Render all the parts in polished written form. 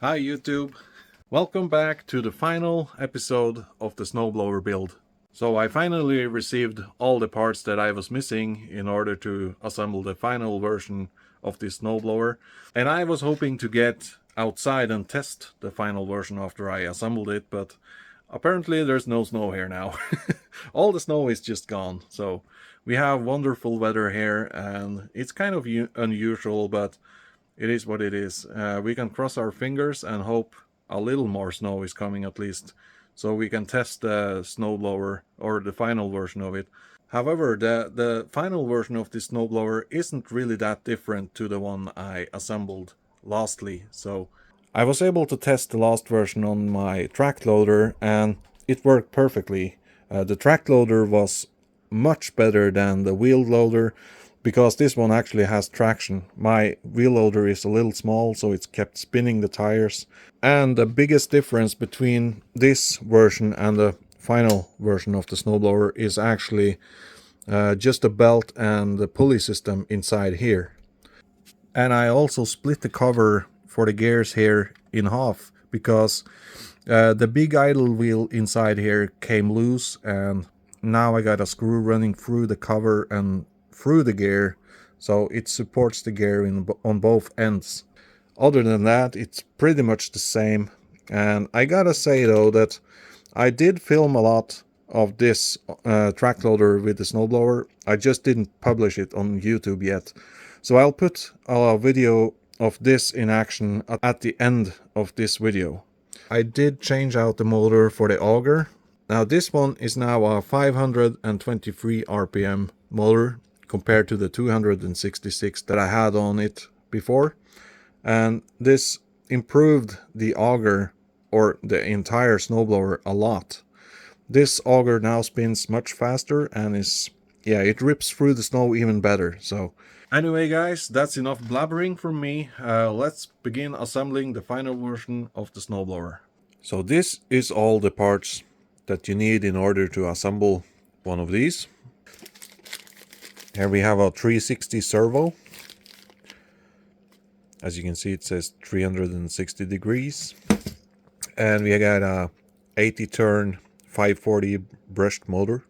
Hi YouTube! Welcome back to the final episode of the snowblower build. So I finally received all the parts that I was missing in order to assemble the final version of this snowblower. And I was hoping to get outside and test the final version after I assembled it, but apparently there's no snow here now. All the snow is just gone. So we have wonderful weather here, and it's kind of unusual, but it is what it is. We can cross our fingers and hope a little more snow is coming at least, so we can test the snowblower or the final version of it. However, the final version of this snowblower isn't really that different to the one I assembled lastly. So I was able to test the last version on my track loader and it worked perfectly. The track loader was much better than the wheel loader, because this one actually has traction. My wheel loader is a little small, so it's kept spinning the tires. And the biggest difference between this version and the final version of the snowblower is actually just the belt and the pulley system inside here. And I also split the cover for the gears here in half, because the big idle wheel inside here came loose, and now I got a screw running through the cover and through the gear, so it supports the gear on both ends. Other than that, it's pretty much the same. And I gotta say though that I did film a lot of this track loader with the snowblower. I just didn't publish it on YouTube yet. So I'll put a video of this in action at the end of this video. I did change out the motor for the auger. Now this one is now a 523 RPM motor compared to the 266 that I had on it before. And this improved the auger, or the entire snowblower, a lot. This auger now spins much faster and it rips through the snow even better. So anyway guys, that's enough blabbering from me. Let's begin assembling the final version of the snowblower. So this is all the parts that you need in order to assemble one of these. Here we have a 360 servo. As you can see, it says 360 degrees. And we got a 80 turn 540 brushed motor.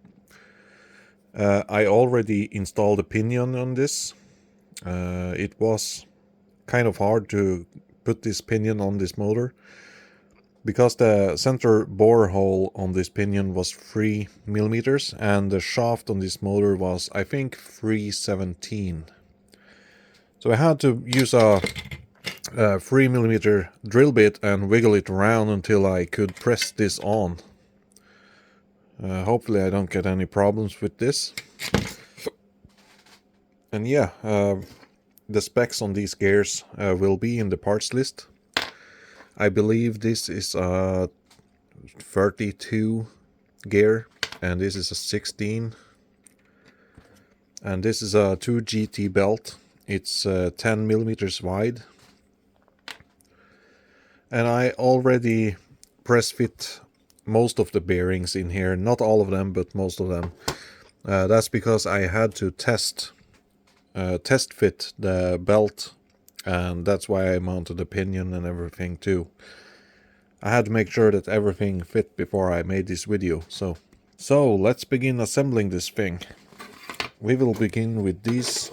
I already installed a pinion on this. It was kind of hard to put this pinion on this motor, because the center bore hole on this pinion was 3 millimeters and the shaft on this motor was, I think, 317. So I had to use a 3 millimeter drill bit and wiggle it around until I could press this on. Hopefully I don't get any problems with this. And yeah, the specs on these gears will be in the parts list. I believe this is a 32 gear and this is a 16. And this is a 2 GT belt. It's 10 millimeters wide. And I already press fit most of the bearings in here. Not all of them, but most of them. That's because I had to test fit the belt, and that's why I mounted the pinion and everything too. I had to make sure that everything fit before I made this video. So let's begin assembling this thing. We will begin with these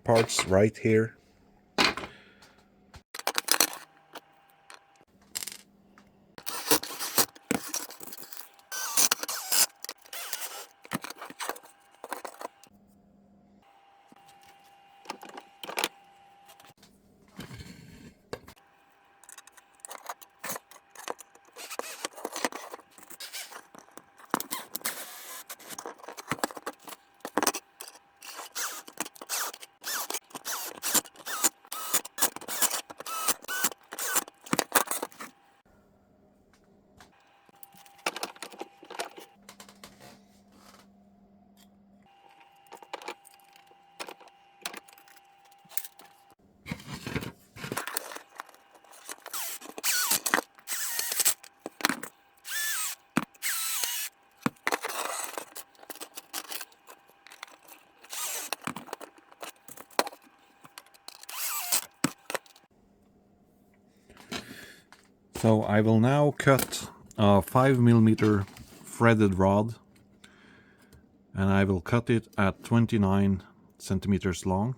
parts right here. So I will now cut a 5mm threaded rod, and I will cut it at 29 centimeters long.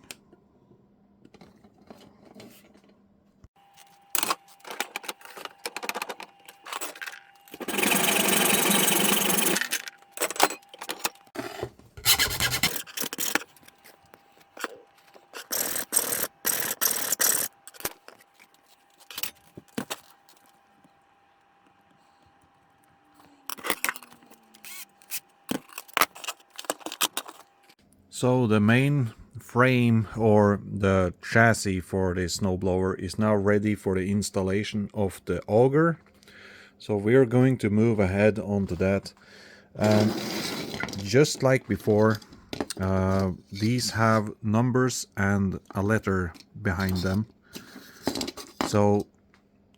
So the main frame or the chassis for the snowblower is now ready for the installation of the auger. So we're going to move ahead onto that. Just like before, these have numbers and a letter behind them. So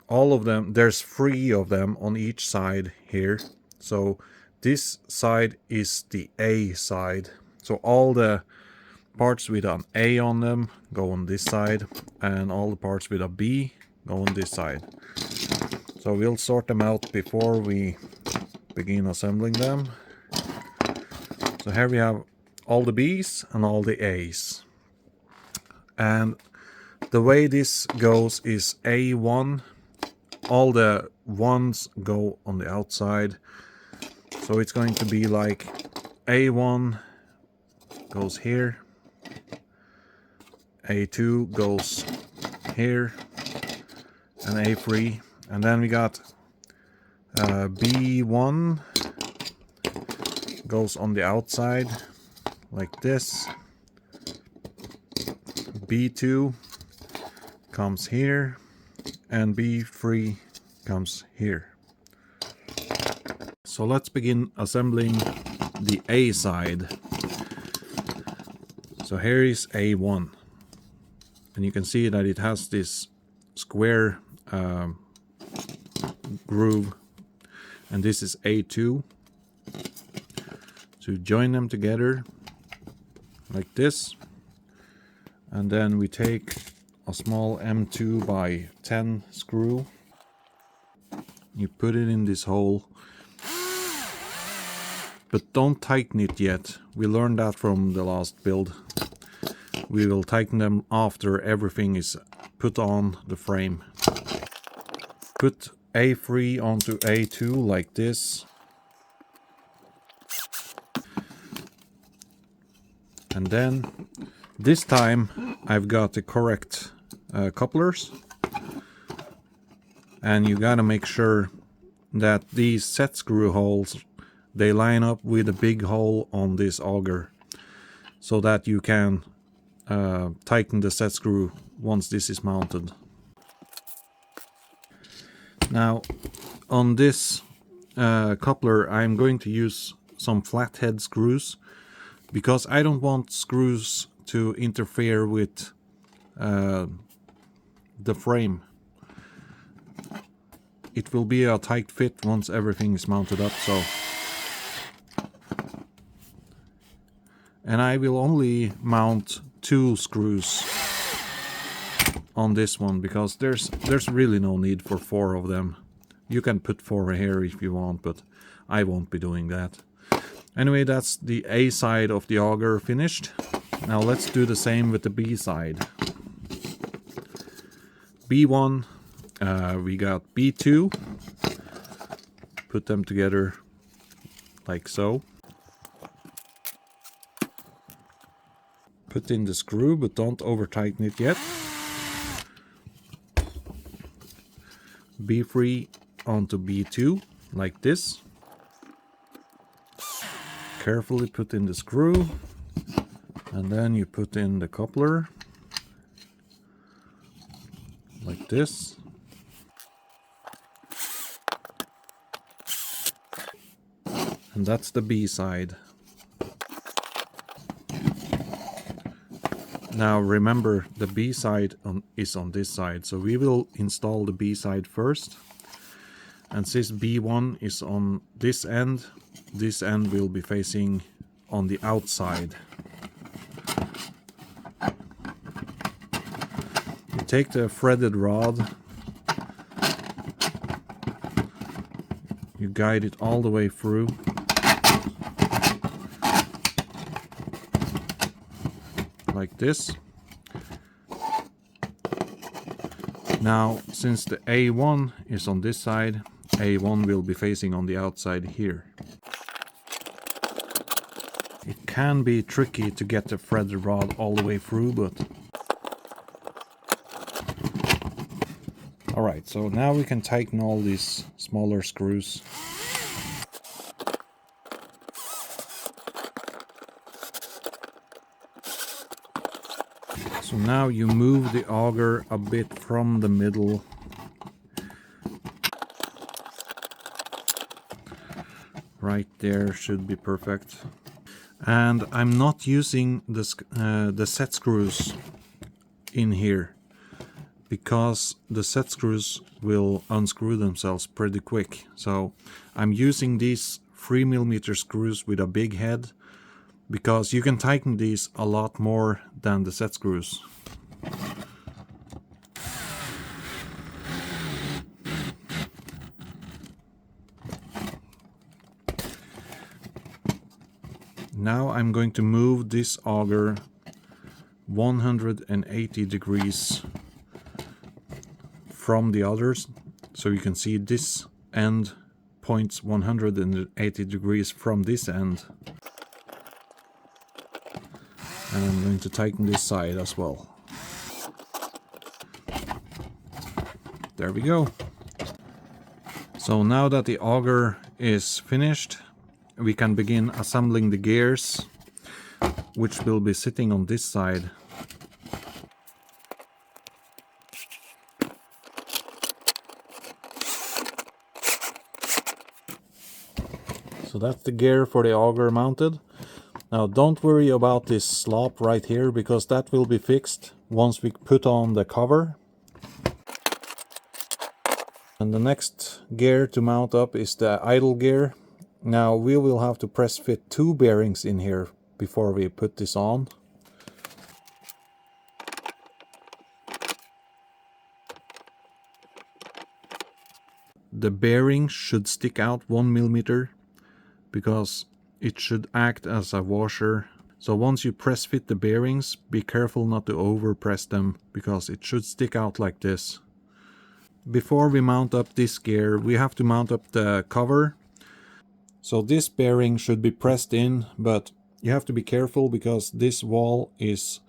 all of them, there's 3 of them on each side here. So this side is the A side. So all the parts with an A on them go on this side, and all the parts with a B go on this side. So we'll sort them out before we begin assembling them. So here we have all the B's and all the A's. And the way this goes is A1, all the 1s go on the outside. So it's going to be like A1 goes here, A2 goes here, and A3, and then we got B1 goes on the outside like this, B2 comes here, and B3 comes here. So let's begin assembling the A side. So here is A1, and you can see that it has this square groove, and this is A2. So join them together like this, and then we take a small M2 by 10 screw, you put it in this hole, but don't tighten it yet. We learned that from the last build. We will tighten them after everything is put on the frame. Put A3 onto A2 like this. And then this time I've got the correct couplers. And you gotta make sure that these set screw holes, they line up with a big hole on this auger, so that you can tighten the set screw once this is mounted. Now on this coupler I'm going to use some flathead screws, because I don't want screws to interfere with the frame. It will be a tight fit once everything is mounted up. So, and I will only mount 2 screws on this one, because there's really no need for 4 of them. You can put 4 here if you want, but I won't be doing that. Anyway, that's the A side of the auger finished. Now let's do the same with the B side. B1, we got B2. Put them together like so. Put in the screw, but don't over tighten it yet. B3 onto B2 like this. Carefully put in the screw, and then you put in the coupler like this. And that's the B side. Now remember, the B side is on this side, so we will install the B side first. And since B1 is on this end will be facing on the outside. You take the threaded rod you guide it all the way through. Like this. Now, since the A1 is on this side, A1 will be facing on the outside here. It can be tricky to get the threaded rod all the way through, but... Alright, so now we can tighten all these smaller screws. So now you move the auger a bit from the middle. Right there should be perfect. And I'm not using the set screws in here, because the set screws will unscrew themselves pretty quick. So I'm using these 3mm screws with a big head, because you can tighten these a lot more than the set screws. Now I'm going to move this auger 180 degrees from the others, so you can see this end points 180 degrees from this end. And I'm going to tighten this side as well. There we go. So now that the auger is finished, we can begin assembling the gears, which will be sitting on this side. So that's the gear for the auger mounted. Now don't worry about this slop right here, because that will be fixed once we put on the cover. And the next gear to mount up is the idle gear. Now we will have to press fit 2 bearings in here before we put this on. The bearing should stick out 1mm, because it should act as a washer. So once you press fit the bearings, be careful not to over press them, because it should stick out like this. Before we mount up this gear, we have to mount up the cover. So this bearing should be pressed in, but you have to be careful because this wall is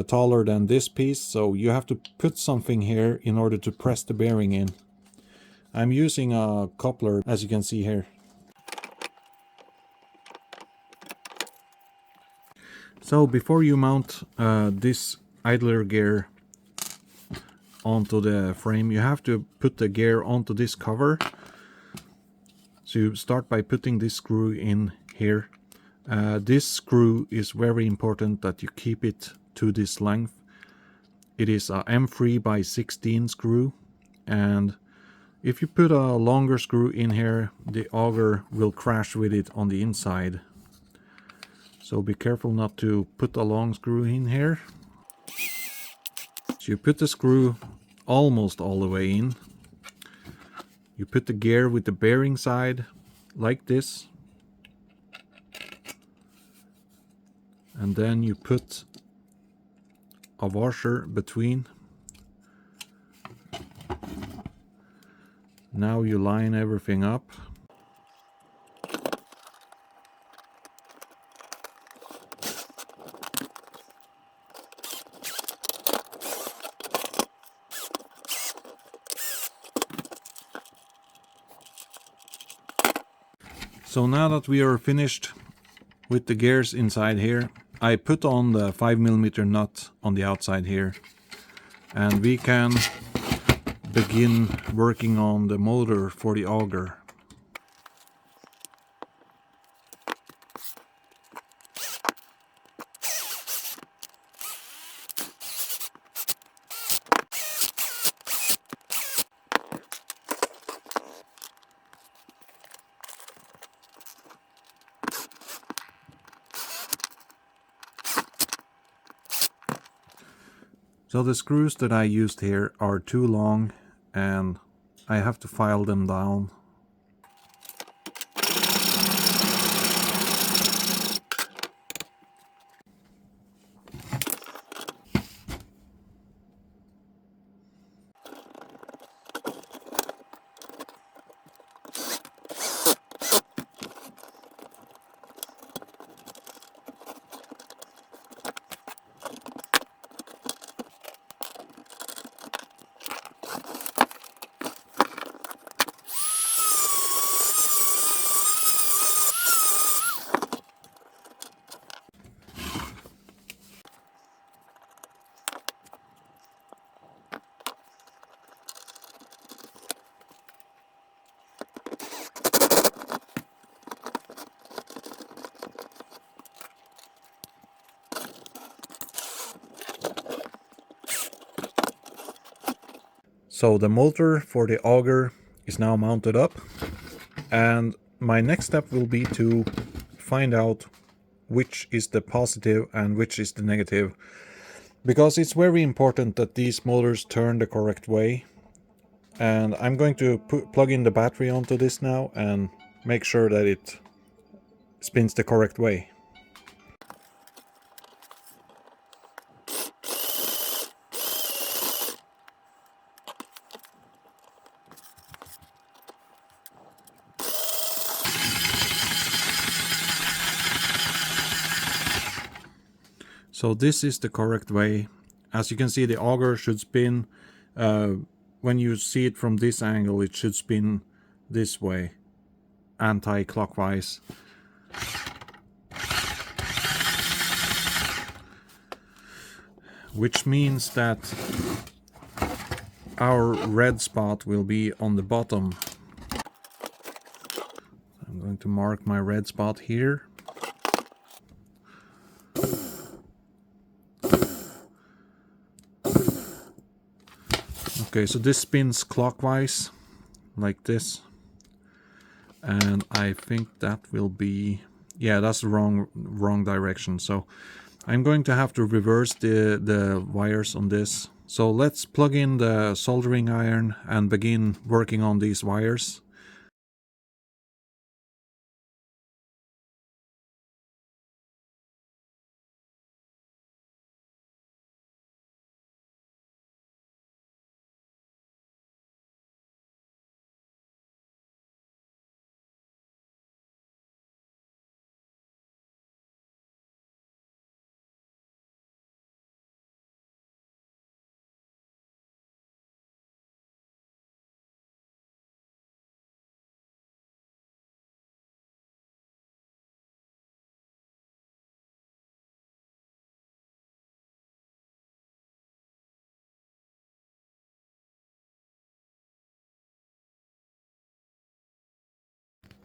taller than this piece, so you have to put something here in order to press the bearing in. I'm using a coupler, as you can see here. So before you mount this idler gear onto the frame, you have to put the gear onto this cover. So you start by putting this screw in here. This screw is very important that you keep it to this length. It is a M3 by 16 screw, and if you put a longer screw in here, the auger will crash with it on the inside. So be careful not to put a long screw in here. So you put the screw almost all the way in. You put the gear with the bearing side like this, and then you put a washer between. Now you line everything up. So now that we are finished with the gears inside here, I put on the 5mm nut on the outside here, and we can begin working on the motor for the auger. So the screws that I used here are too long, and I have to file them down. So the motor for the auger is now mounted up, and my next step will be to find out which is the positive and which is the negative, because it's very important that these motors turn the correct way. And I'm going to plug in the battery onto this now and make sure that it spins the correct way. So this is the correct way. As you can see, the auger should spin, when you see it from this angle, it should spin this way, anti-clockwise. Which means that our red spot will be on the bottom. I'm going to mark my red spot here. Okay, so this spins clockwise, like this. And I think that will be, yeah, that's the wrong direction. So I'm going to have to reverse the wires on this. So let's plug in the soldering iron and begin working on these wires.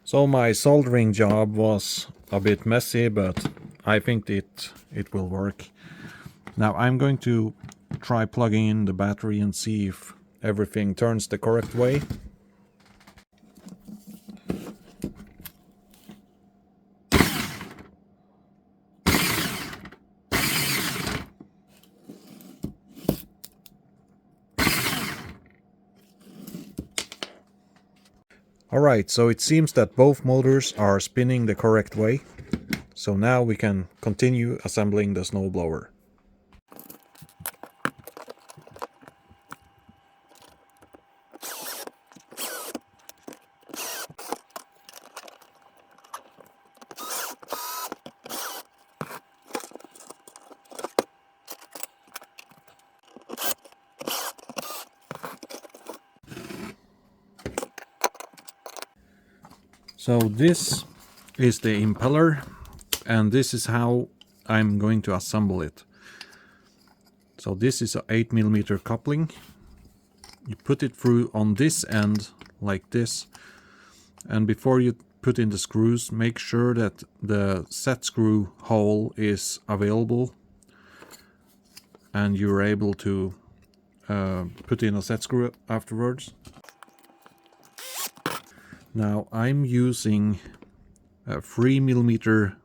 So my soldering job was a bit messy, but I think it will work. Now I'm going to try plugging in the battery and see if everything turns the correct way. Alright, so it seems that both motors are spinning the correct way. So now we can continue assembling the snowblower. So this is the impeller, and this is how I'm going to assemble it. So this is a 8mm coupling. You put it through on this end like this, and before you put in the screws, make sure that the set screw hole is available and you're able to put in a set screw afterwards. Now I'm using 3mm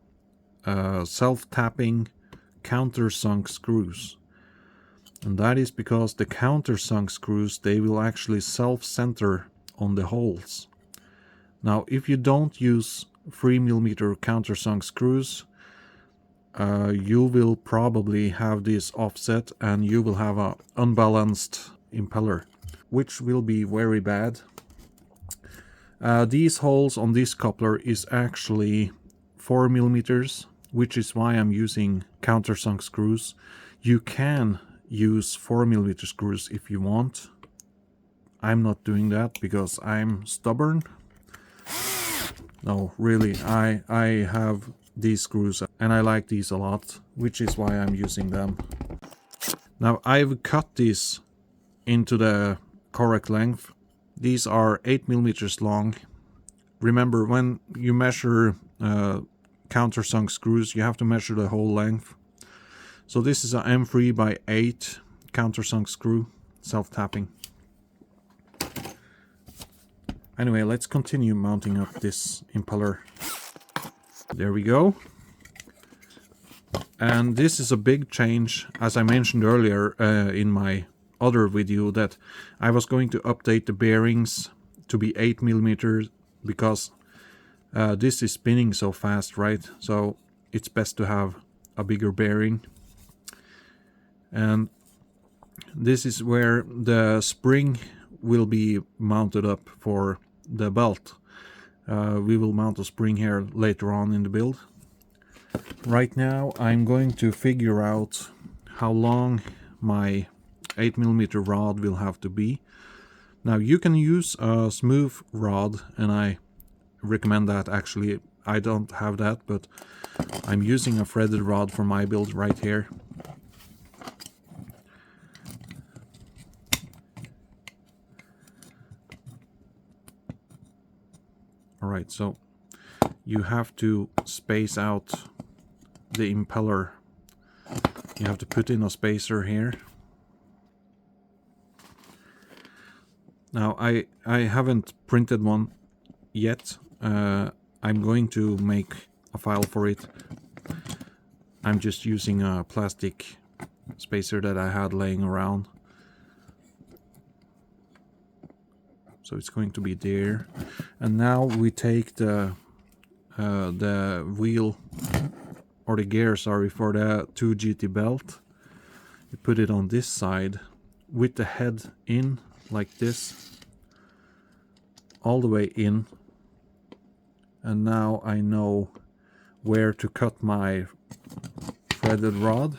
self-tapping countersunk screws, and that is because the countersunk screws, they will actually self-center on the holes. Now if you don't use 3mm countersunk screws, you will probably have this offset and you will have an unbalanced impeller, which will be very bad. These holes on this coupler is actually 4mm, which is why I'm using countersunk screws. You can use 4mm screws if you want. I'm not doing that because I'm stubborn. No, really, I have these screws and I like these a lot, which is why I'm using them. Now I've cut these into the correct length. These are 8mm long. Remember, when you measure countersunk screws, you have to measure the whole length. So this is an M3 by 8 countersunk screw, self-tapping. Anyway, let's continue mounting up this impeller. There we go. And this is a big change, as I mentioned earlier in my other video, that I was going to update the bearings to be 8 millimeters because this is spinning so fast, right? So it's best to have a bigger bearing. And this is where the spring will be mounted up for the belt. We will mount a spring here later on in the build. Right now I'm going to figure out how long my 8 millimeter rod will have to be. Now you can use a smooth rod, and I recommend that. Actually, I don't have that, but I'm using a threaded rod for my build right here. Alright, so you have to space out the impeller. You have to put in a spacer here. Now I haven't printed one yet. I'm going to make a file for it. I'm just using a plastic spacer that I had laying around. So it's going to be there. And now we take the wheel, or the gear, sorry, for the 2 GT belt. You put it on this side with the head in like this, all the way in. And now I know where to cut my threaded rod,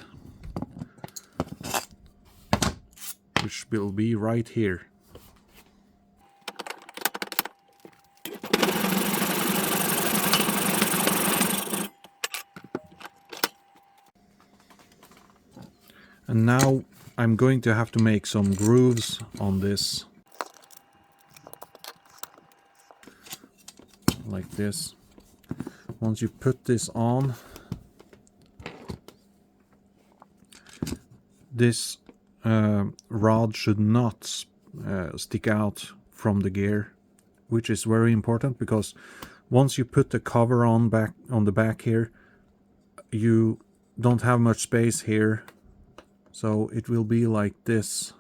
which will be right here. And now I'm going to have to make some grooves on this, like this. Once you put this on, this rod should not stick out from the gear, which is very important, because once you put the cover on the back here, you don't have much space here. So it will be like this.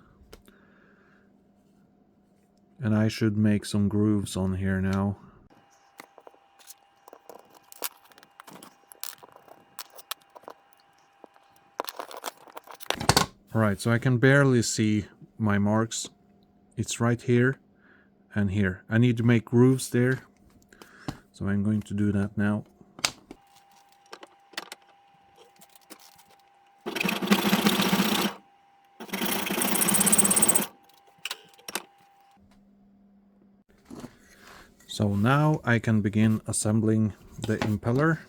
And I should make some grooves on here now. Alright, so I can barely see my marks. It's right here and here. I need to make grooves there. So I'm going to do that now. So now I can begin assembling the impeller.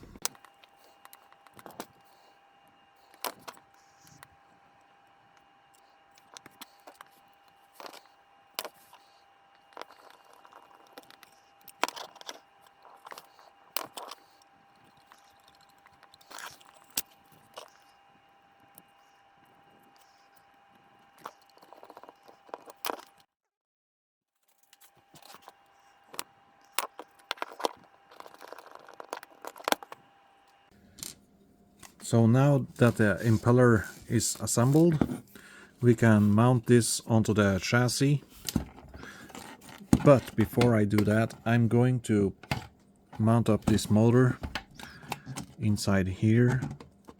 So now that the impeller is assembled, we can mount this onto the chassis. But before I do that, I'm going to mount up this motor inside here.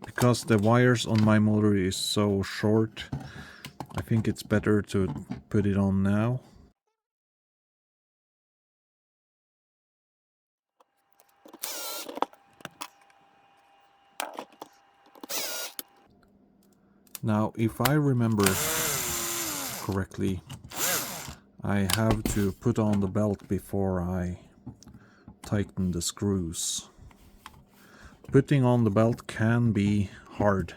Because the wires on my motor is so short, I think it's better to put it on now. Now, if I remember correctly, I have to put on the belt before I tighten the screws. Putting on the belt can be hard.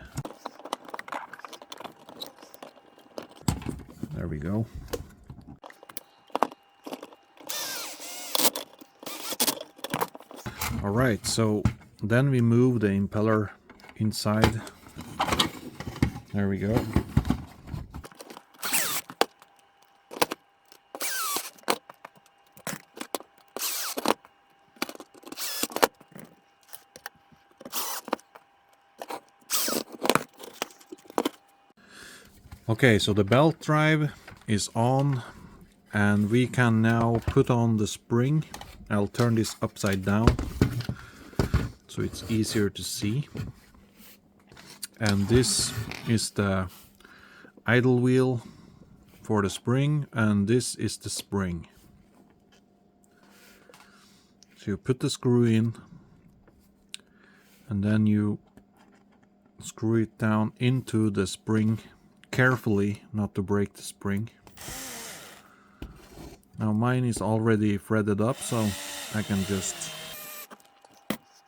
There we go. Alright, so then we move the impeller inside. There we go. Okay, so the belt drive is on, and we can now put on the spring. I'll turn this upside down so it's easier to see. And this is the idle wheel for the spring, and this is the spring. So you put the screw in, and then you screw it down into the spring carefully, not to break the spring. Now mine is already threaded up, so I can just,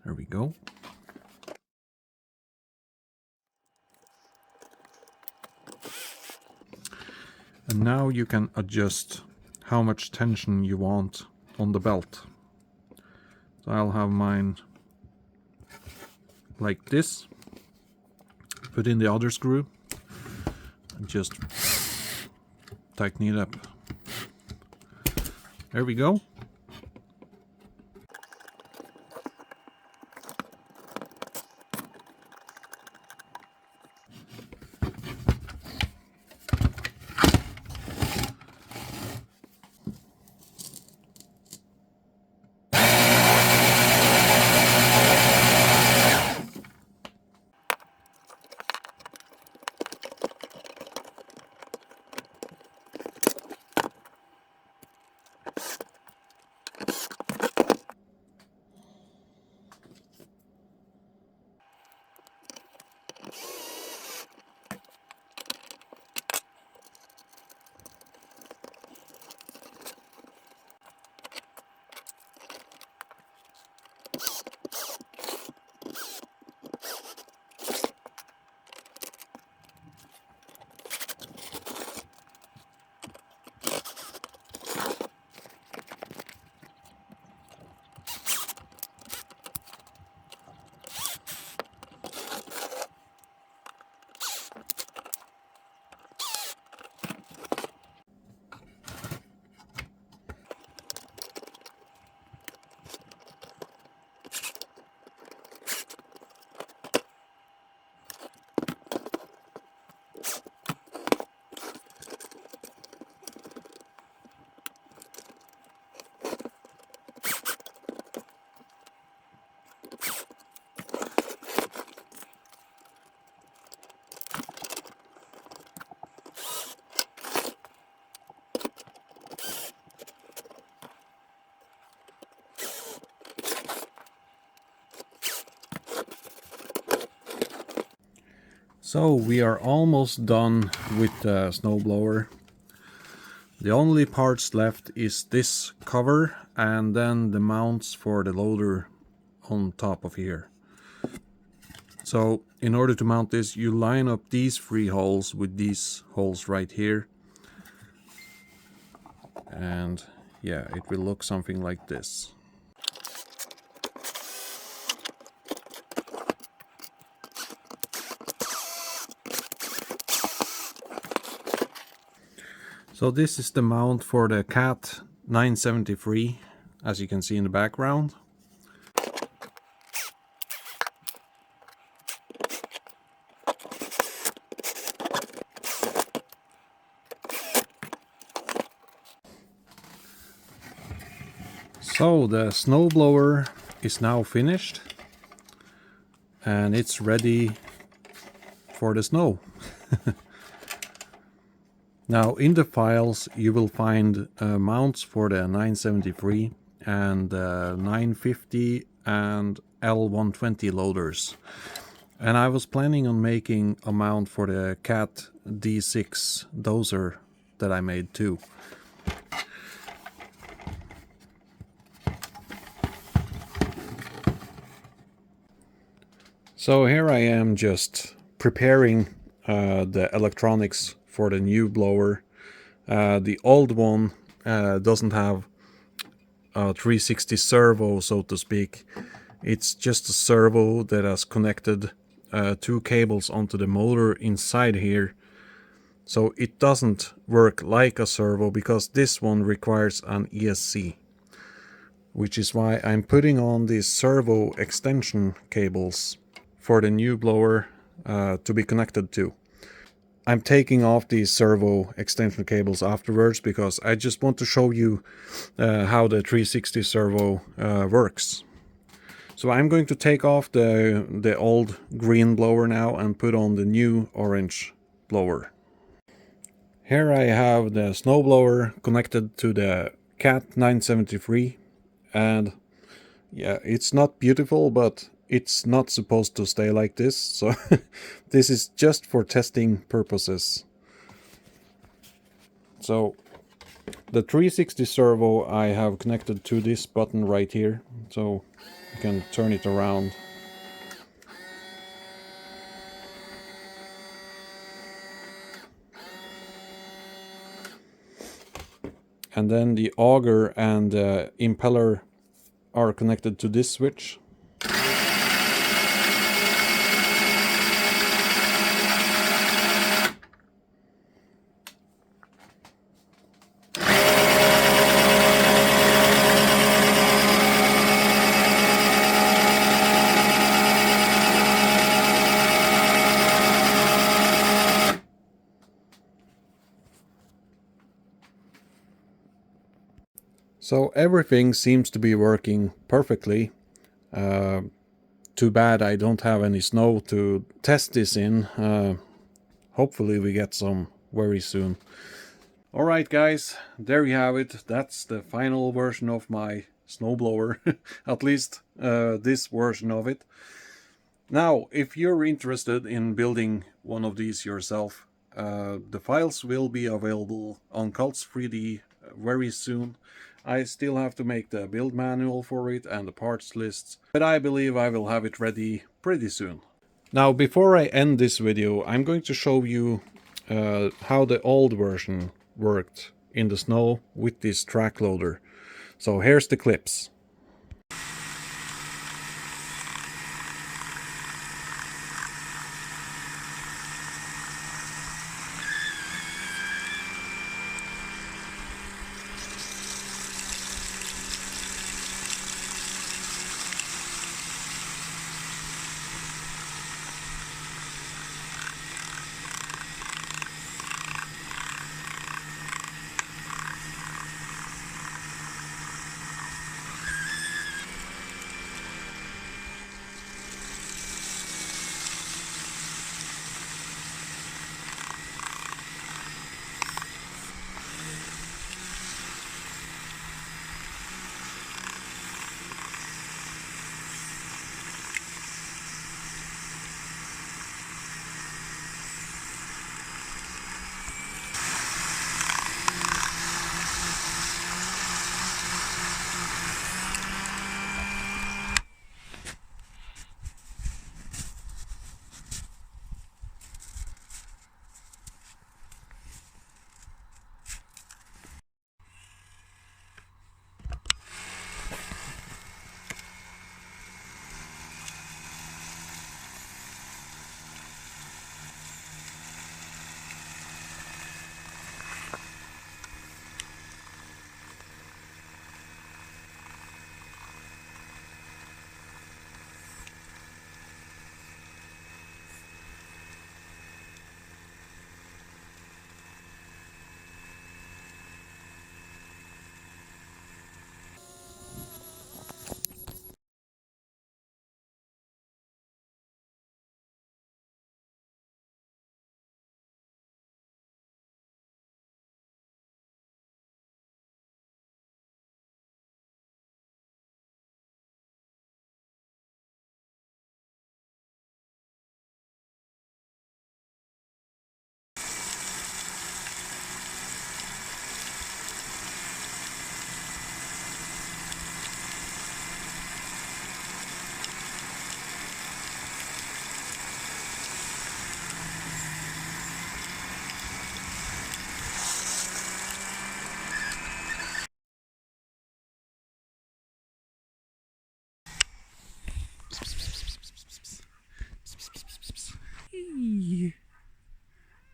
there we go. And now you can adjust how much tension you want on the belt. So I'll have mine like this. Put in the other screw and just tighten it up. There we go. So we are almost done with the snowblower. The only parts left is this cover and then the mounts for the loader on top of here. So in order to mount this, you line up these 3 holes with these holes right here. And yeah, it will look something like this. So this is the mount for the Cat 973, as you can see in the background. So the snowblower is now finished and it's ready for the snow. Now in the files you will find mounts for the 973 and 950 and L120 loaders. And I was planning on making a mount for the Cat D6 dozer that I made too. So here I am just preparing the electronics for the new blower. The old one doesn't have a 360 servo, so to speak. It's just a servo that has connected 2 cables onto the motor inside here. So it doesn't work like a servo because this one requires an ESC. Which is why I'm putting on these servo extension cables for the new blower to be connected to. I'm taking off these servo extension cables afterwards because I just want to show you how the 360 servo works. So I'm going to take off the old green blower now and put on the new orange blower. Here I have the snowblower connected to the Cat 973, and yeah, it's not beautiful, but it's not supposed to stay like this, so this is just for testing purposes. So the 360 servo I have connected to this button right here, so you can turn it around. And then the auger and impeller are connected to this switch. So everything seems to be working perfectly. Too bad I don't have any snow to test this in. Hopefully we get some very soon. Alright guys, there you have it. That's the final version of my snowblower. At least this version of it. Now, if you're interested in building one of these yourself, the files will be available on Cults 3D very soon. I still have to make the build manual for it and the parts lists, but I believe I will have it ready pretty soon. Now, before I end this video, I'm going to show you how the old version worked in the snow with this track loader. So here's the clips.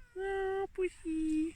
Oh, pussy.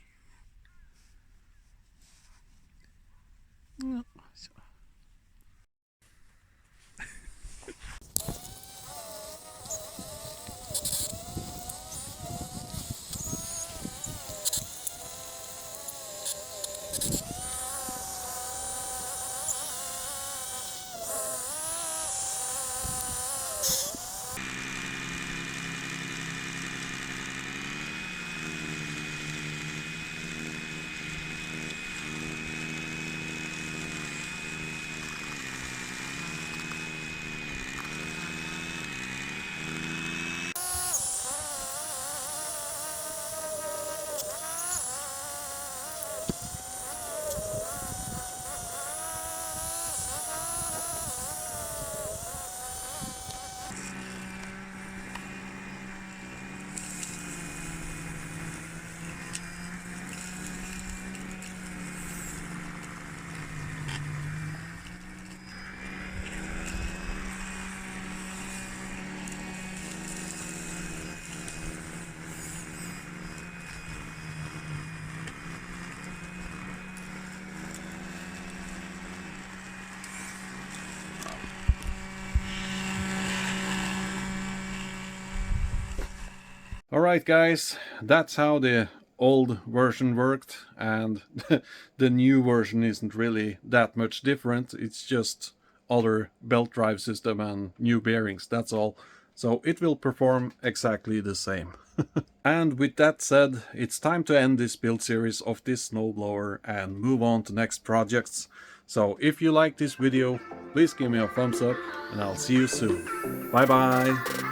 Alright guys, that's how the old version worked, and the new version isn't really that much different. It's just other belt drive system and new bearings, that's all. So it will perform exactly the same. And with that said, it's time to end this build series of this snowblower and move on to next projects. So if you like this video, please give me a thumbs up and I'll see you soon. Bye bye!